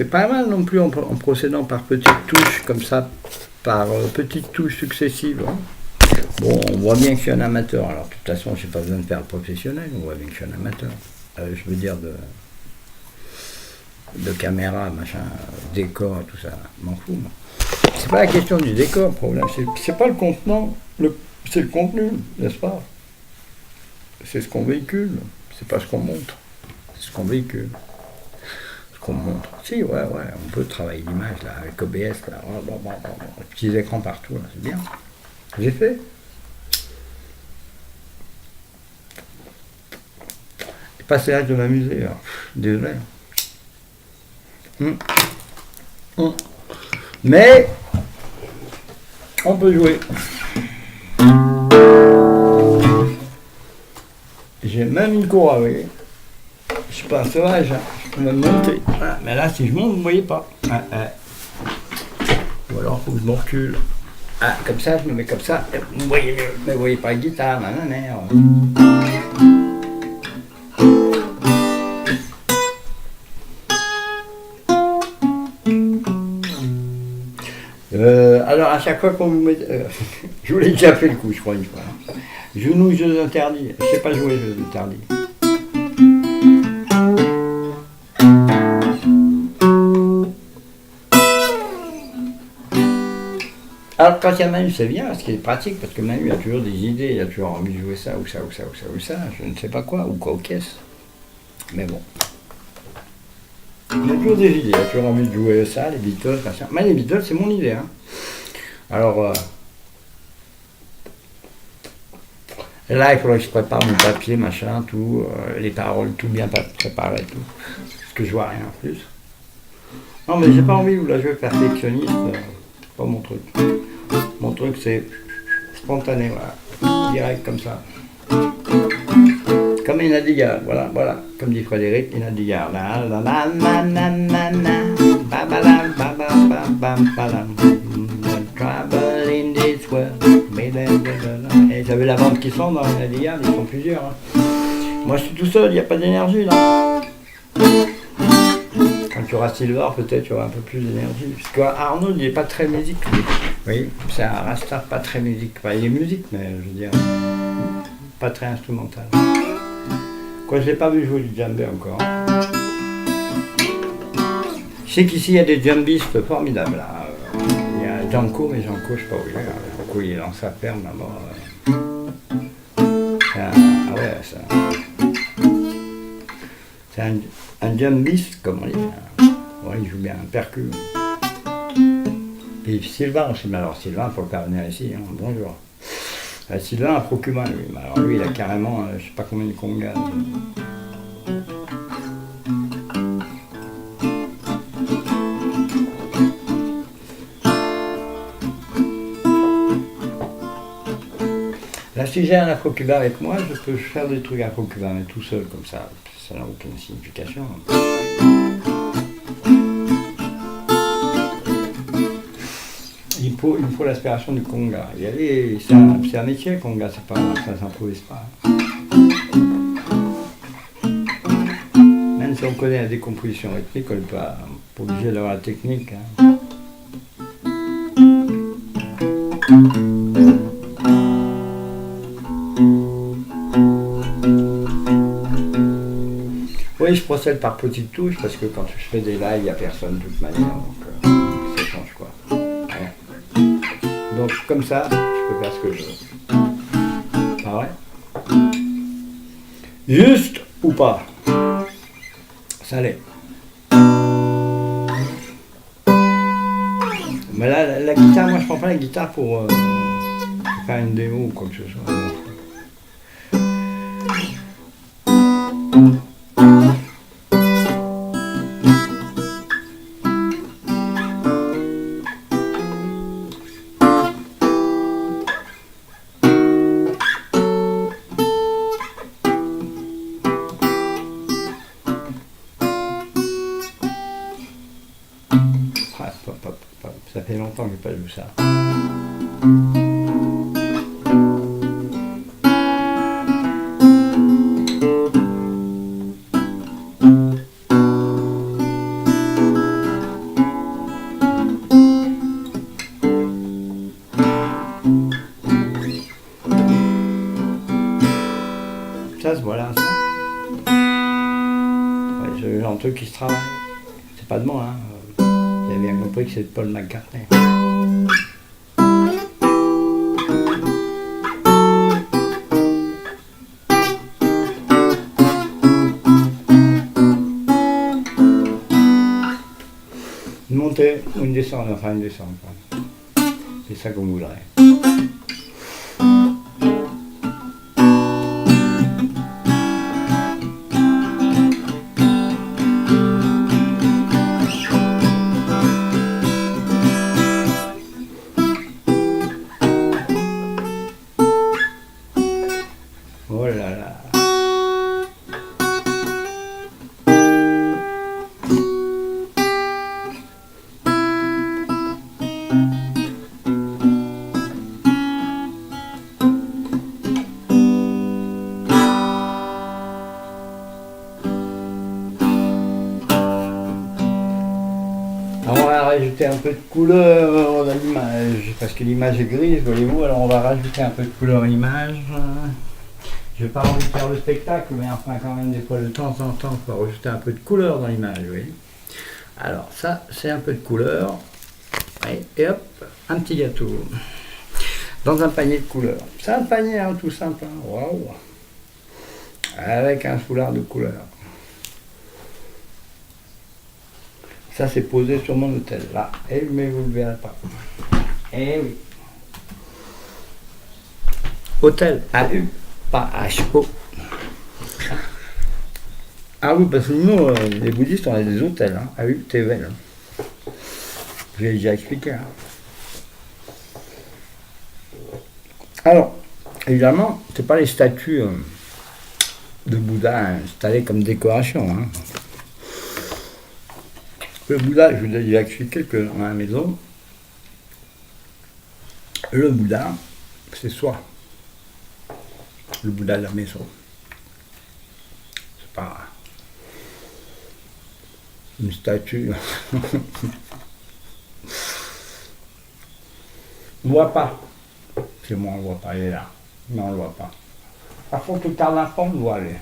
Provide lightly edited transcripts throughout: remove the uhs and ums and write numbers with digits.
C'est pas mal non plus en procédant par petites touches, comme ça, par petites touches successives. Hein. Bon, on voit bien que je suis un amateur. Alors, de toute façon, j'ai pas besoin de faire le professionnel. On voit bien que je suis un amateur. Je veux dire de caméra, machin, décor, tout ça. Je m'en fous, moi. C'est pas la question du décor, le problème. C'est pas le contenant. C'est le contenu, n'est-ce pas? C'est ce qu'on véhicule. C'est pas ce qu'on montre. C'est ce qu'on véhicule. Qu'on montre. Si, ouais, on peut travailler l'image là, avec OBS, là, petits écrans partout, là, c'est bien. J'ai fait. J'ai passé l'âge de m'amuser, désolé. Mais, on peut jouer. J'ai même une cour avec. Je suis pas un sauvage, hein. Je peux même monter. Voilà. Mais là, si je monte, vous ne voyez pas. Ou alors, il faut que je me recule. Comme ça, je me mets comme ça. Vous voyez mieux. Mais vous voyez pas la guitare. Alors, à chaque fois qu'on vous met... je vous l'ai déjà fait le coup, je crois, une fois. Genoux, jeux interdits. Je ne sais pas jouer jeux interdits. Alors quand il y a Manu, c'est bien, ce qui est pratique, parce que Manu a toujours des idées, il a toujours envie de jouer ça, ou ça, ou ça, ou ça, ou ça, je ne sais pas quoi, ou quoi aux caisses. Mais bon. Il a toujours des idées, il a toujours envie de jouer ça, les Beatles, machin. Mais les Beatles, c'est mon idée, hein. Alors, là, il faudrait que je prépare mon papier, machin, tout, les paroles, tout bien préparé, tout. Parce que je vois rien en plus. Non, mais j'ai pas envie de la jouer perfectionniste, c'est pas mon truc. Mon truc, c'est spontané, voilà, direct comme ça. Comme une Nadigar, voilà, comme dit Frédéric, une Nadigar. Trouble in this world. Et vous avez la bande qui sent dans une Nadigar, ils sont plusieurs. Hein. Moi, je suis tout seul, il n'y a pas d'énergie là. Quand tu auras Silver, peut-être tu auras un peu plus d'énergie. Parce qu'Arnaud, il n'est pas très musique. Oui, c'est un rasta pas très musique. Enfin, il est musique, mais je veux dire, pas très instrumental. Quoi, je l'ai pas vu jouer du djembé encore. Je sais qu'ici, il y a des djembistes formidables. Là. Il y a Janko, mais Janko, je ne sais pas où il est. Janko, il est dans sa ferme là-bas. Ah ouais, c'est un djembiste, comme on dit. Ouais, il joue bien un percu. Et Sylvain aussi, mais alors Sylvain, il faut le faire venir ici, hein. Bonjour. Sylvain a Procuma, lui. Alors lui, il a carrément, je sais pas combien de congas. Là, si j'ai un Afro-Cubain avec moi, je peux faire des trucs Afro-Cubains, mais tout seul, comme ça n'a aucune signification. Il me faut l'aspiration du conga. C'est un métier, le conga, ça s'improvise pas. Même si on connaît la décomposition rythmique, on n'est pas obligé d'avoir la technique. Hein. Oui, je procède par petites touches parce que quand je fais des lives, il n'y a personne de toute manière. Donc, ça change quoi. Ouais. Donc, comme ça, je peux faire ce que je veux. Pas vrai? Juste ou pas? Ça l'est. Mais là, la guitare, moi je prends pas la guitare pour faire une démo ou quoi que ce soit. Ça fait longtemps que je n'ai pas joué ça. truc qui se travaille. C'est pas de moi, hein. Vous avez bien compris que c'est de Paul McCartney. Une montée ou une descente, enfin une descente. C'est ça qu'on voudrait. Oh là là. Alors on va rajouter un peu de couleur dans l'image, parce que l'image est grise, voyez-vous, alors on va rajouter un peu de couleur à l'image. Je n'ai pas envie de faire le spectacle, mais enfin quand même des fois de temps en temps, il faut rajouter un peu de couleur dans l'image, vous voyez. Alors ça, c'est un peu de couleur, et hop, un petit gâteau, dans un panier de couleur. C'est un panier hein, tout simple, hein. Waouh, avec un foulard de couleur. Ça, c'est posé sur mon hôtel, là. Mais vous ne le verrez pas. Eh oui. Hôtel, A-U, pas H-O. Ah oui, parce que nous, les bouddhistes, on a des hôtels, hein. A-U-T-V. Hein. Je l'ai déjà expliqué. Hein. Alors, évidemment, c'est pas les statues de Bouddha installées comme décoration. Hein. Le Bouddha, je vous ai déjà expliqué que dans la maison, le Bouddha, c'est soi. Le Bouddha de la maison. C'est pas une statue. On ne voit pas. C'est moi, on ne le voit pas, il est là. Mais on ne le voit pas. Par contre, le carnapon, on le voit aller.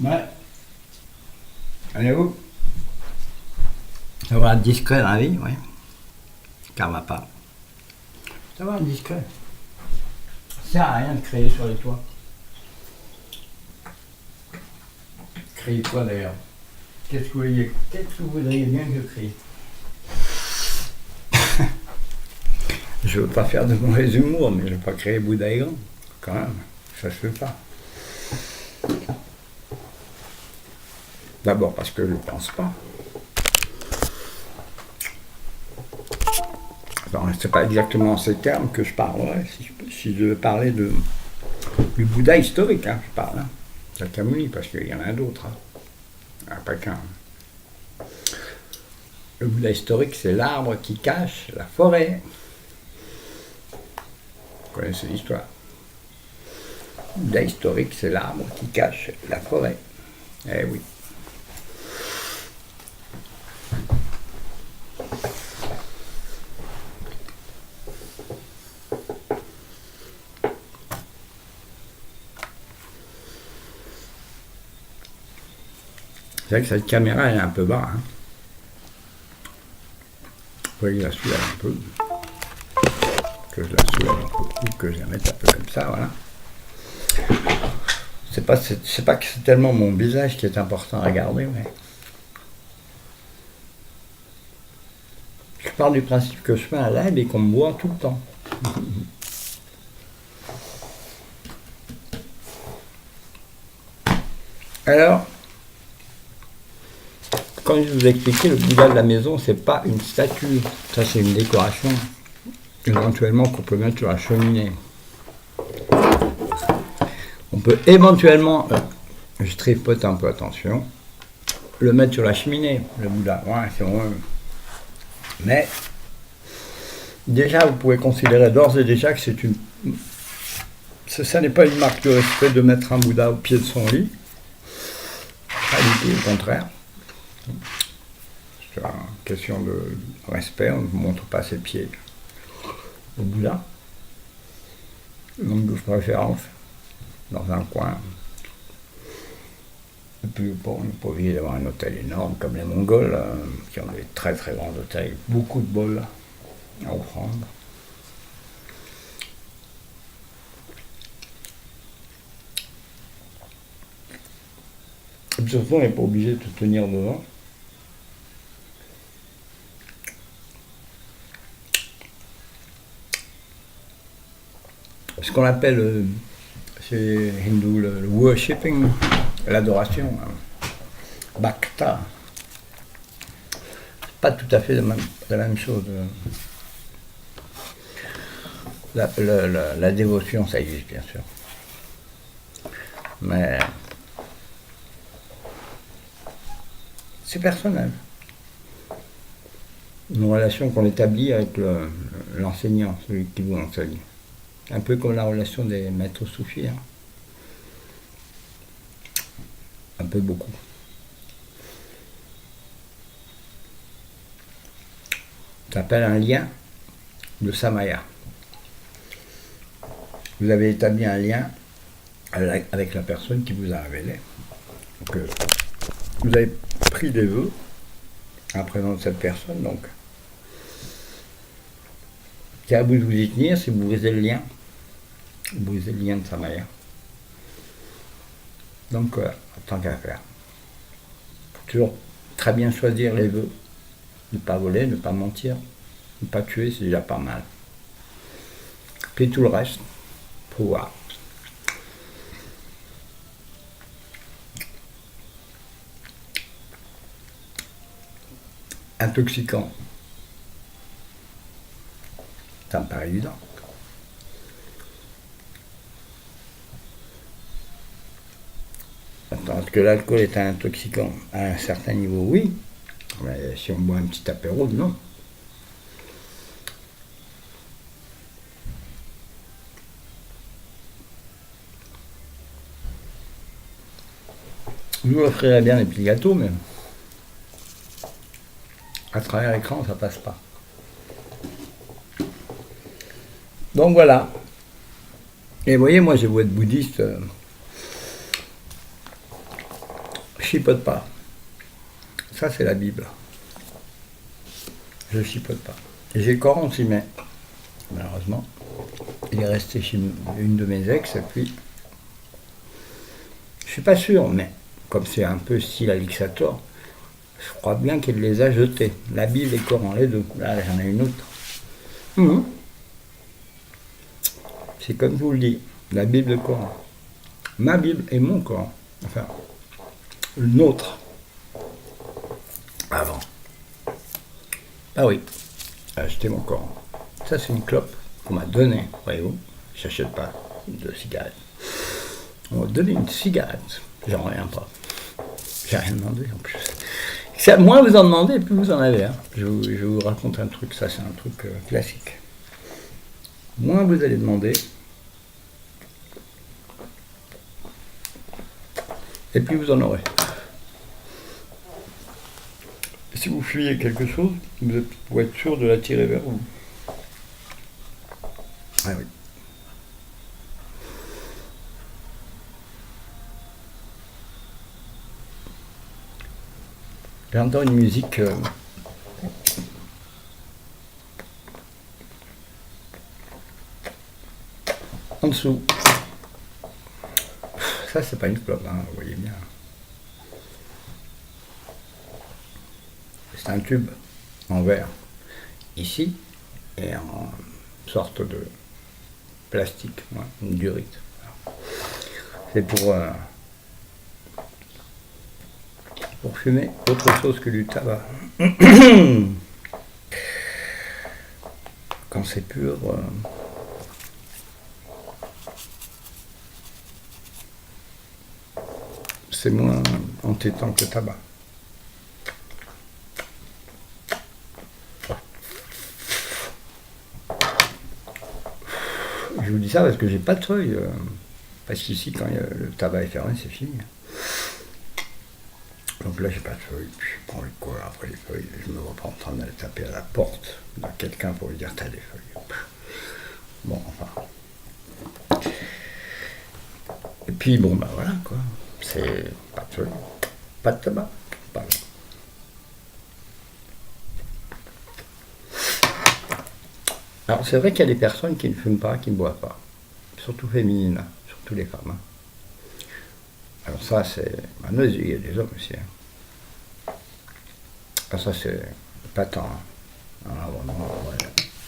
Ouais. Allez où? Ça va être discret dans la vie, oui. Car va pas. Ça va être discret. Ça sert à rien de créer sur les toits. Créer quoi d'ailleurs? Qu'est-ce que vous voudriez bien que je crie? Je veux pas faire de mauvais humour, mais je veux pas créer Bouddha et grand. Quand même, ça se fait pas. D'abord parce que je ne pense pas. C'est pas exactement ces termes que je parlerai. Si je veux parler du Bouddha historique, hein, je parle. Hein, Shakyamuni, parce qu'il y en a d'autres. Hein. Il n'y en a pas qu'un. Le Bouddha historique, c'est l'arbre qui cache la forêt. Vous connaissez l'histoire. Le Bouddha historique, c'est l'arbre qui cache la forêt. Eh oui. C'est vrai que cette caméra elle est un peu bas. Hein. Vous voyez la soulève un peu. Que je la soulève un peu ou que je la mette un peu comme ça, voilà. C'est pas que c'est tellement mon visage qui est important à regarder, mais je pars du principe que je fais un live et qu'on me voit tout le temps. Alors, comme je vous ai expliqué, le Bouddha de la maison, c'est pas une statue. Ça, c'est une décoration, éventuellement, qu'on peut mettre sur la cheminée. On peut éventuellement, je tripote un peu, attention, le mettre sur la cheminée, le Bouddha. Ouais, c'est vrai. Mais, déjà, vous pouvez considérer d'ores et déjà que c'est une... Ça n'est pas une marque de respect de mettre un Bouddha au pied de son lit. Pas du tout, au contraire. C'est une question de respect, on ne vous montre pas ses pieds au Bouddha. Donc de préférence. dans un coin. Et puis bon, on n'est pas obligé d'avoir un hôtel énorme comme les Mongols, qui ont des très très grands hôtels, beaucoup de bols à offrande. Et puis surtout, on n'est pas obligé de se tenir devant. Ce qu'on appelle chez les hindous le worshipping, l'adoration, bhakta. C'est pas tout à fait la même chose. La dévotion, ça existe bien sûr. Mais c'est personnel. Une relation qu'on établit avec l'enseignant, celui qui vous enseigne. Un peu comme la relation des maîtres soufis. Hein. Un peu beaucoup. Ça s'appelle un lien de samaya. Vous avez établi un lien avec la personne qui vous a révélé. Donc, vous avez pris des vœux en présence de cette personne, donc c'est à vous de vous y tenir si vous brisez le lien. Vous brisez le lien de samaya. Donc, tant qu'à faire. Faut toujours très bien choisir les vœux. Ne pas voler, ne pas mentir, ne pas tuer, c'est déjà pas mal. Puis tout le reste, faut voir. Intoxicant. Ça me paraît évident. Est-ce que l'alcool est un intoxicant? À un certain niveau, oui. Mais si on boit un petit apéro, non. Je vous offrirais bien des petits gâteaux, mais à travers l'écran, ça passe pas. Donc voilà. Et vous voyez, moi, j'ai beau être bouddhiste, je chipote pas. Ça, c'est la Bible. Je chipote pas. Et j'ai le Coran aussi, mais malheureusement, il est resté chez une de mes ex, et puis je suis pas sûr, mais comme c'est un peu style Alixator, je crois bien qu'elle les a jetés. La Bible et le Coran, les deux. Là, j'en ai une autre. C'est comme je vous le dis, la Bible et le Coran. Ma Bible et mon Coran. Enfin, le nôtre. Avant. Ah oui, j'ai acheté mon Coran. Ça, c'est une clope qu'on m'a donnée, voyez-vous. J'achète pas de cigarettes. On m'a donné une cigarette. J'en reviens pas. J'ai rien demandé en plus. Moins vous en demandez, plus vous en avez. Hein. Je vous raconte un truc, ça c'est un truc classique. Moins vous allez demander, et plus vous en aurez. Et si vous fuyez quelque chose, vous pouvez être sûr de l'attirer vers vous. Ah oui. J'entends une musique en dessous. Ça, c'est pas une clope, hein, vous voyez bien. C'est un tube en verre, ici, et en sorte de plastique, ouais, une durite. C'est pour fumer autre chose que du tabac. Quand c'est pur, c'est moins entêtant que le tabac. Je vous dis ça parce que j'ai pas de feuilles. Parce qu'ici, quand le tabac est fermé, c'est fini. Donc là, j'ai pas de feuilles. Puis je prends le quoi après les feuilles. Je me vois pas en train d'aller taper à la porte de quelqu'un pour lui dire t'as des feuilles. Bon, enfin. puis bon, bah voilà quoi. C'est pas de feu, pas de tabac. Pas de... Alors c'est vrai qu'il y a des personnes qui ne fument pas, qui ne boivent pas. Surtout féminines, surtout les femmes. Hein. Alors ça c'est... Maintenant il y a des hommes aussi. Hein. Ah, ça c'est épatant. Hein. Ah, vraiment, ouais.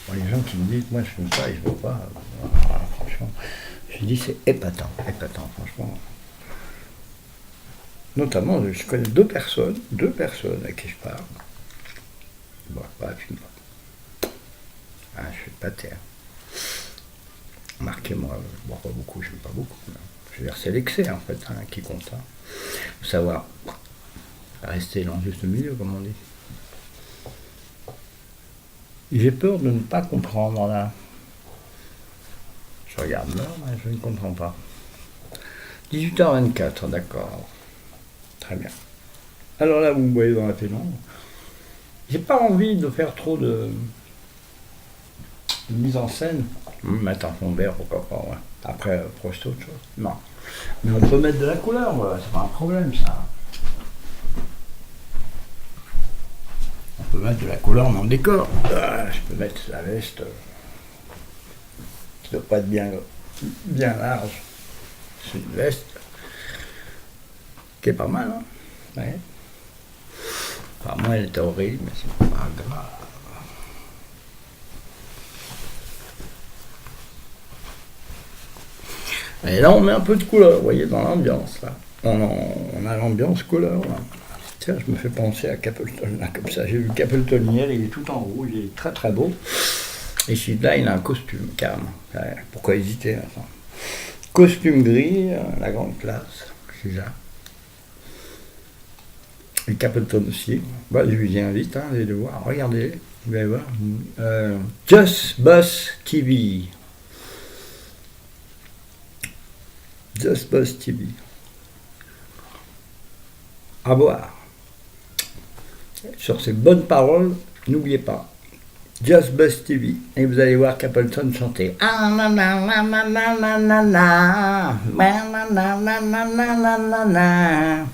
Bon, les gens qui me disent, moi je fume pas et je bois pas, franchement, je dis c'est épatant, franchement. Notamment, je connais deux personnes à qui je parle. Ils ne boivent pas, ils fument pas. Ah, je suis épaté. Hein. Marquez-moi, je ne bois pas beaucoup, je n'aime pas beaucoup. Je veux dire, c'est l'excès en fait hein, qui compte. Hein. Faut savoir rester dans le juste milieu, comme on dit. J'ai peur de ne pas comprendre là. Je regarde l'heure, mais je ne comprends pas. 18h24, d'accord. Très bien. Alors là, vous me voyez dans la pénombre. J'ai pas envie de faire trop de mise en scène. Mettre un fond vert, pourquoi pas, ouais. Après, projeter autre chose. Non. Mais on peut mettre de la couleur, voilà. C'est pas un problème, ça. On peut mettre de la couleur dans le décor. Je peux mettre la veste qui ne doit pas être bien large. C'est une veste qui est pas mal, hein. Ouais. Enfin, moi, elle était horrible, mais c'est pas grave. Et là, on met un peu de couleur, vous voyez, dans l'ambiance, là. On a l'ambiance couleur, là. Tiens, je me fais penser à Capleton, là, comme ça. J'ai vu Capleton hier, il est tout en rouge, il est très très beau. Et celui-là, il a un costume, carrément. Ouais, pourquoi hésiter, attends. Costume gris, la grande classe, c'est ça. Et Capleton aussi. Bah, je vous invite, hein, allez le voir. Regardez, vous allez voir. Just Buzz TV. Just Buzz TV. À voir. Sur ces bonnes paroles, n'oubliez pas. Just Buzz TV. Et vous allez voir Capleton chanter. Ah na na na na na na na na na na na na na na na.